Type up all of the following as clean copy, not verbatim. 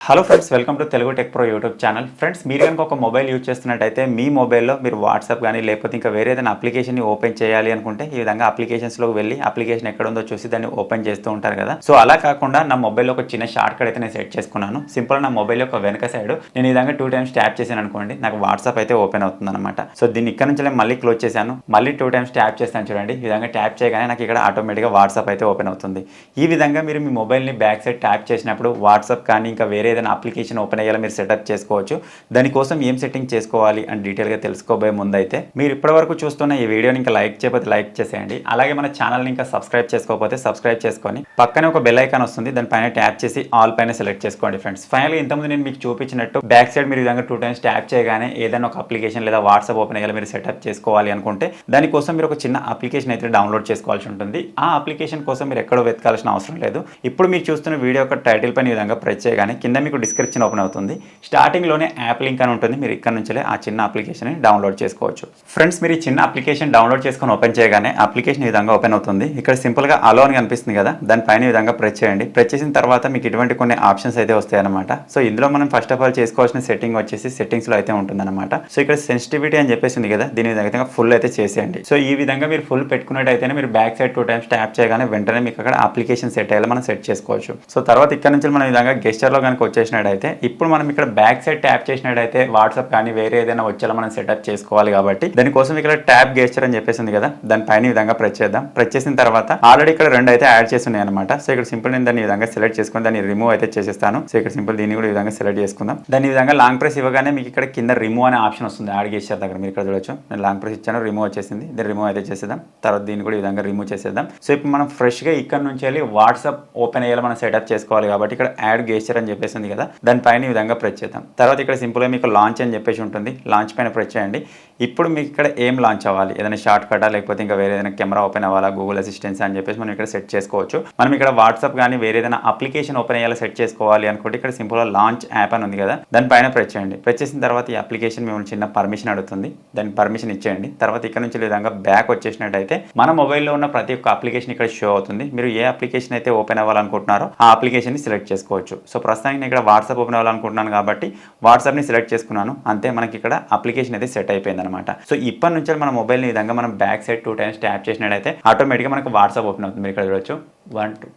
Hello friends, welcome to Telugu tech pro YouTube channel. Friends, మీరు కనుక ఒక మొబైల్ యూజ్ చేస్తున్నట్టయితే మీ మొబైల్లో మీరు వాట్సాప్ కానీ లేకపోతే ఇంకా వేరే ఏదైనా అప్లికేషన్ని ఓపెన్ చేయాలి అనుకుంటే ఈ విధంగా అప్లికేషన్స్లోకి వెళ్ళి అప్లికేషన్ ఎక్కడ ఉందో చూసి దాన్ని ఓపెన్ చేస్తూ ఉంటారు కదా. సో అలా కాకుండా నా మొబైల్లో ఒక చిన్న షార్ట్ కట్ అయితే నేను సెట్ చేసుకున్నాను. సింపుల్ నా మొబైల్ యొక్క వెనక సైడ్ నేను ఈ విధంగా 2 times ట్యాప్ చేశాను అనుకోండి, నాకు వాట్సాప్ అయితే ఓపెన్ అవుతుంది అనమాట. సో దీన్ని ఇక్కడ నుంచి నేను మళ్ళీ క్లోజ్ చేశాను, మళ్ళీ 2 times ట్యాప్ చేస్తాను చూడండి. ఈ విధంగా ట్యాప్ చేయగానే నాకు ఇక్కడ ఆటోమేటిక్గా వాట్సాప్ అయితే ఓపెన్ అవుతుంది. ఈ విధంగా మీరు మీ మొబైల్ని బ్యాక్ సైడ్ ట్యాప్ చేసినప్పుడు వాట్సాప్ కానీ ఇంకా వేరే ఏదైనా అప్లికేషన్ ఓపెన్ అయ్యేలా మీరు సెటప్ చేసుకోవచ్చు. దానికోసం ఏం సెట్టింగ్ చేసుకోవాలి అని డీటెయిల్గా తెలుసుకోబోయే ముందు అయితే మీరు ఇప్పటివరకు చూస్తున్న ఈ వీడియోని ఇంకా లైక్ చేయకపోతే లైక్ చేసేయండి. అలాగే మన ఛానల్ని ఇంకా సబ్స్క్రైబ్ చేసుకోకపోతే సబ్స్క్రైబ్ చేసుకొని పక్కనే ఒక బెల్ ఐకాన్ వస్తుంది, దానిపైన ట్యాప్ చేసి ఆల్ పైన సెలెక్ట్ చేసుకోండి ఫ్రెండ్స్. ఫైనల్గా ఇంతకుముందు నేను మీకు చూపించినట్టు బ్యాక్ సైడ్ మీరు ఈ విధంగా 2 times ట్యాప్ చేయగానే ఏదైనా ఒక అప్లికేషన్ లేదా వాట్సాప్ ఓపెన్ అయ్యేలా మీరు సెటప్ చేసుకోవాలి అనుకుంటే దానికోసం మీరు ఒక చిన్న అప్లికేషన్ అయితే డౌన్లోడ్ చేసుకోవాల్సి ఉంటుంది. ఆ అప్లికేషన్ కోసం మీరు ఎక్కడో వెతకాల్సిన అవసరం లేదు. ఇప్పుడు మీరు చూస్తున్న వీడియో యొక్క టైటిల్ పైన ఈ విధంగా ప్రెస్ చేయగానే కింద మీకు డిస్క్రిప్షన్ ఓపెన్ అవుతుంది. స్టార్టింగ్లోనే యాప్ లింక్ అని ఉంటుంది, మీరు ఇక్కడ నుంచి ఆ చిన్న అప్లికేషన్ డౌన్లోడ్ చేసుకోవచ్చు. ఫ్రెండ్స్, మీరు ఈ చిన్న అప్లికేషన్ డౌన్లోడ్ చేసుకొని ఓపెన్ చేయగానే అప్లికేషన్ ఈ విధంగా ఓపెన్ అవుతుంది. ఇక్కడ సింపుల్గా అలో అని కనిపిస్తుంది కదా, దానిపైన ఈ విధంగా ప్రెస్ చేయండి. ప్రెస్ చేసిన తర్వాత మీకు ఇటువంటి కొన్ని ఆప్షన్స్ అయితే వస్తాయన్నమాట. సో ఇందులో మనం ఫస్ట్ ఆఫ్ ఆల్ చేసుకోవాల్సిన సెట్టింగ్ వచ్చేసి సెట్టింగ్స్లో అయితే ఉంటుందన్నమాట. సో ఇక్కడ సెన్సిటివిటీ అని చెప్పేసి ఉంది కదా, దీని విధంగా ఫుల్ అయితే చేసేయండి. సో ఈ విధంగా మీరు ఫుల్ పెట్టుకున్నట్టయితేనే మీరు బ్యాక్ సైడ్ 2 times ట్యాప్ చేయగానే వెంటనే మీకు అక్కడ అప్లికేషన్ సెట్ అయ్యేలా మనం సెట్ చేసుకోవచ్చు. సో తర్వాత ఇక్కడ నుంచి మనం ఈ విధంగా గెస్చర్లో కనుక వచ్చేసినట్టయితే ఇప్పుడు మనం ఇక్కడ బ్యాక్ సైడ్ ట్యాప్ చేసినట్టయితే వాట్సాప్ కానీ వేరే ఏదైనా వచ్చేలా మనం సెటప్ చేసుకోవాలి. కాబట్టి దానికోసం ఇక్కడ ట్యాప్ గెస్చర్ అని చెప్పేసి ఉంది కదా, దానిపైన ఈ విధంగా ప్రెస్ చేద్దాం. ప్రెస్ చేసిన తర్వాత ఆల్రెడీ ఇక్కడ 2 అయితే యాడ్ చేసి ఉన్నాయి అనమాట. సో ఇక్కడ సింపుల్ నేను దాన్ని ఈ విధంగా సెలెక్ట్ చేసుకుని దాన్ని రిమూవ్ అయితే చేసేస్తాను. సో ఇక్కడ సింపుల్ దీన్ని కూడా ఈ విధంగా సెలెక్ట్ చేసుకుందాం. దాన్ని ఈ విధంగా లాంగ్ ప్రెస్ ఇవ్వగానే మీకు ఇక్కడ కింద రిమూవ్ అనే ఆప్షన్ వస్తుంది యాడ్ గెస్చర్ దగ్గర, మీరు ఇక్కడ చూడొచ్చు. నేను లాంగ్ ప్రెస్ ఇచ్చాను, రిమూవ్ వచ్చేసింది. దీన్ని రిమూవ్ అయితే చేసేద్దాం. తర్వాత దీన్ని కూడా ఈ విధంగా రిమూవ్ చేసేద్దాం. సో ఇప్పుడు మనం ఫ్రెష్గా ఇక్కడ నుంచి వెళ్ళి వాట్సాప్ ఓపెన్ అయ్యేలా మనం సెటప్ చేసుకోవాలి. కాబట్టి ఇక్కడ యాడ్ గెస్చర్ అని చెప్పేసి ఉంది కదా, దానిపైన ఈ విధంగా ప్రెస్ చేద్దాం. తర్వాత ఇక్కడ సింపుల్గా మీకు లాంచ్ అని చెప్పేసి ఉంటుంది, లాంచ్ పైన ప్రెస్ చేయండి. ఇప్పుడు మీకు ఇక్కడ ఏం లాంచ్ అవ్వాలి, ఏదైనా షార్ట్ కటా లేకపోతే ఇంకా వేరే ఏదైనా కెమెరా ఓపెన్ అవ్వాలా, గూగుల్ అసిస్టెన్స్ అని చెప్పేసి మనం ఇక్కడ సెట్ చేసుకోవచ్చు. మనం ఇక్కడ వాట్సాప్ కానీ వేరే ఏదైనా అప్లికేషన్ ఓపెన్ అయ్యేలా సెట్ చేసుకోవాలి అనుకుంటే ఇక్కడ సింపుల్గా లాంచ్ యాప్ అని ఉంది కదా, దానిపైన ప్రెస్ చేయండి. ప్రెస్ చేసిన తర్వాత ఈ అప్లికేషన్ మిమ్మల్ని చిన్న పర్మిషన్ అడుగుతుంది, దానికి పర్మిషన్ ఇచ్చేయండి. తర్వాత ఇక్కడ నుంచి విధంగా బ్యాక్ వచ్చేసినట్టయితే మన మొబైల్లో ఉన్న ప్రతి ఒక్క అప్లికేషన్ ఇక్కడ షో అవుతుంది. మీరు ఏ అప్లికేషన్ అయితే ఓపెన్ అవ్వాలనుకుంటున్నారో ఆ అప్లికేషన్ని సెలెక్ట్ చేసుకోవచ్చు. సో ప్రస్తుతానికి నేను ఇక్కడ వాట్సాప్ ఓపెన్ అవ్వాలనుకుంటున్నాను కాబట్టి వాట్సాప్ని సెలెక్ట్ చేసుకున్నాను, అంతే. మనకి ఇక్కడ అప్లికేషన్ అయితే సెట్ అయిపోయింది అనమాట. సో ఇప్పటి నుంచి మన మొబైల్ని ఈ విధంగా మనం బ్యాక్ సైడ్ 2 times ట్యాప్ చేసినట్టయితే ఆటోమేటిక్గా మనకు వాట్సాప్ ఓపెన్ అవుతుంది. మీరు ఇక్కడ చూడొచ్చు 1 2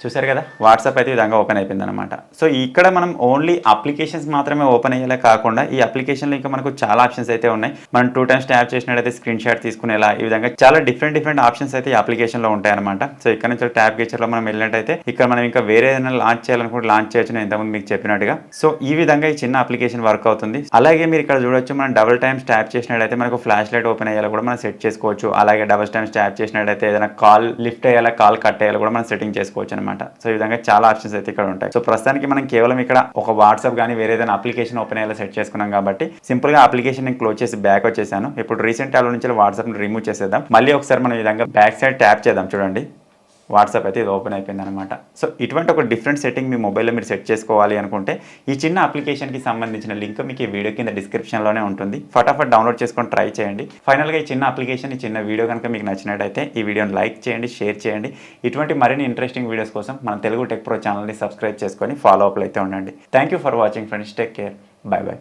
చూసారు కదా, వాట్సాప్ అయితే ఈ విధంగా ఓపెన్ అయిపోయింది అనమాట. సో ఇక్కడ మనం ఓన్లీ అప్లికేషన్స్ మాత్రమే ఓపెన్ అయ్యేలా కాకుండా ఈ అప్లికేషన్లో ఇంకా మనకు చాలా ఆప్షన్స్ అయితే ఉన్నాయి. మనం 2 times ట్యాప్ చేసినట్టయితే స్క్రీన్ షాట్ తీసుకునేలా ఈ విధంగా చాలా డిఫరెంట్ ఆప్షన్స్ అయితే ఈ అప్లికేషన్లో ఉంటాయి అనమాట. సో ఇక్కడ నుంచి ట్యాప్ గెస్చర్లో మనం వెళ్ళినట్టయితే ఇక్కడ మనం ఇంకా వేరే ఏదైనా లాంచ్ చేయాలనుకుంటే లాంచ్ చేయొచ్చు, నేను ఇంతకుముందు మీకు చెప్పినట్టుగా. సో ఈ విధంగా ఈ చిన్న అప్లికేషన్ వర్క్ అవుతుంది. అలాగే మీరు ఇక్కడ చూడొచ్చు, మనం డబుల్ టైమ్స్ ట్యాప్ చేసినట్టయితే మనకు ఫ్లాష్ లైట్ ఓపెన్ అయ్యేలా కూడా మనం సెట్ చేసుకోవచ్చు. అలాగే డబుల్ టైమ్స్ ట్యాప్ చేసినట్టయితే ఏదైనా కాల్ లిఫ్ట్ అయ్యేలా, కాల్ కట్ అయ్యేలా కూడా మనం సెట్టింగ్ చేసుకోవచ్చు అనమాట. సో ఈ విధంగా చాలా ఆప్షన్స్ అయితే ఇక్కడ ఉంటాయి. సో ప్రస్తుతానికి మనం కేవలం ఇక్కడ ఒక వాట్సాప్ కానీ వేరే ఏదైనా అప్లికేషన్ ఓపెన్ అయ్యేలా సెట్ చేసుకున్నాం కాబట్టి సింపుల్ గా అప్లికేషన్ నేను క్లోజ్ చేసి బ్యాక్ వచ్చేసాను. ఇప్పుడు రీసెంట్ ట్యాబ్ నుంచి వాట్సాప్ ని రిమూవ్ చేసేద్దాం. మళ్ళీ ఒకసారి మనం ఈ విధంగా బ్యాక్ సైడ్ ట్యాప్ చేద్దాం. చూడండి, వాట్సాప్ అయితే ఇది ఓపెన్ అయిపోయింది అనమాట. సో ఇటువంటి ఒక డిఫరెంట్ సెట్టింగ్ మీ మొబైల్లో మీరు సెట్ చేసుకోవాలి అనుకుంటే ఈ చిన్న అప్లికేషన్కి సంబంధించిన లింక్ మీకు ఈ వీడియో కింద డిస్క్రిప్షన్లోనే ఉంటుంది. ఫటాఫట్ డౌన్లోడ్ చేసుకొని ట్రై చేయండి. ఫైనల్గా ఈ చిన్న అప్లికేషన్, ఈ చిన్న వీడియో కనుక మీకు నచ్చినట్టయితే ఈ వీడియోని లైక్ చేయండి, షేర్ చేయండి. ఇటువంటి మరిన్ని ఇంట్రెస్టింగ్ వీడియోస్ కోసం మన తెలుగు టెక్ ప్రో ఛానల్ని సబ్స్క్రైబ్ చేసుకొని ఫాలో అప్లో అయితే ఉండండి. Thank you for watching friends. Take care. By by.